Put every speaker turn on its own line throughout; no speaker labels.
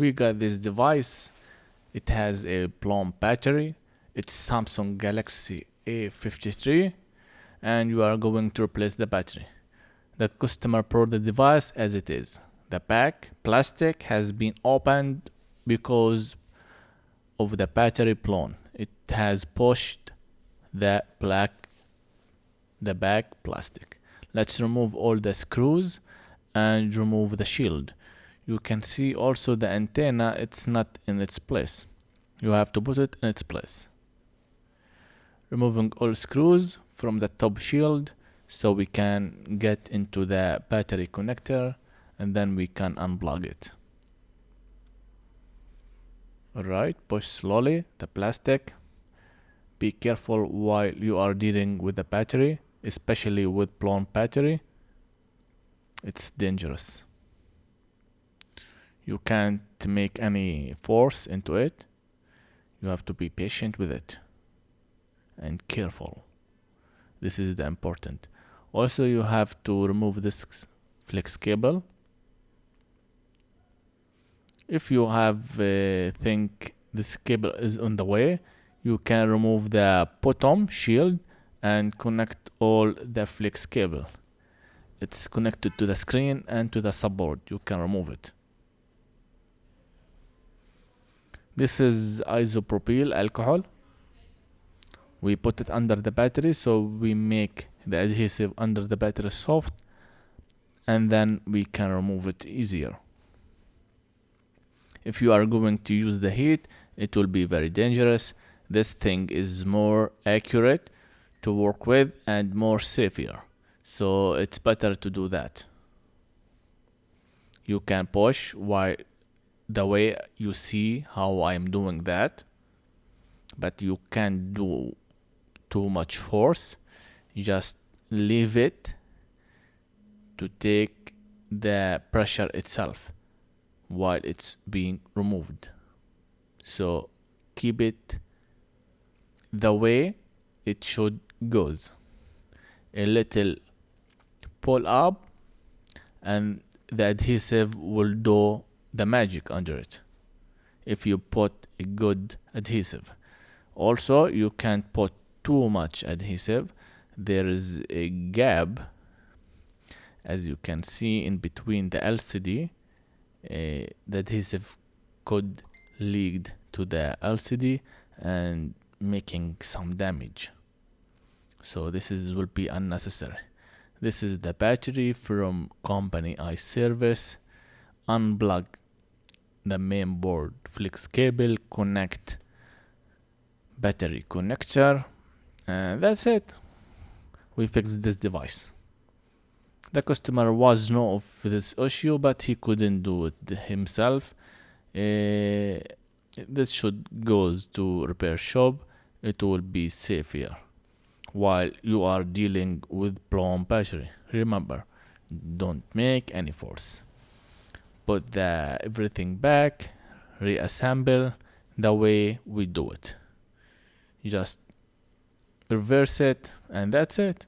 We got this device. It has a plumb battery. It's Samsung Galaxy A53, and you are going to replace the battery. The customer brought the device as it is. The back plastic has been opened because of the battery blown. It has pushed the back plastic. Let's remove all the screws and remove the shield. You can see also the antenna, it's not in its place. You have to put it in its place. Removing all screws from the top shield so we can get into the battery connector, and then we can unplug it. Alright, push slowly the plastic. Be careful while you are dealing with the battery, especially with blown battery. It's dangerous. You can't make any force into it. You have to be patient with it and careful. This is the important. Also, you have to remove this flex cable. If you have think this cable is on the way, you can remove the bottom shield and connect all the flex cable. It's connected to the screen and to the support. You can remove it. This is isopropyl alcohol. We put it under the battery, so we make the adhesive under the battery soft, and then we can remove it easier. If you are going to use the heat, it will be very dangerous. This thing is more accurate to work with and more safer, so it's better to do that. You can push while the way you see how I'm doing that, but you can't do too much force. Just leave it to take the pressure itself while it's being removed. So keep it the way it should goes. A little pull up and the adhesive will do the magic under it if you put a good adhesive. Also, you can't put too much adhesive. There is a gap, as you can see, in between the LCD. The adhesive could lead to the LCD and making some damage. So this will be unnecessary. This is the battery from company iService. Unplug the main board flex cable, connect battery connector, and that's it. We fixed this device. The customer was know of this issue, but he couldn't do it himself. This should goes to repair shop. It will be safer while you are dealing with blown battery. Remember, don't make any force. Put everything back, reassemble the way we do it. Just reverse it, and that's it.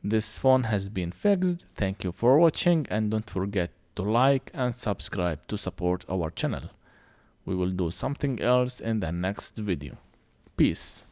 This phone has been fixed. Thank you for watching, and don't forget to like and subscribe to support our channel. We will do something else in the next video. Peace.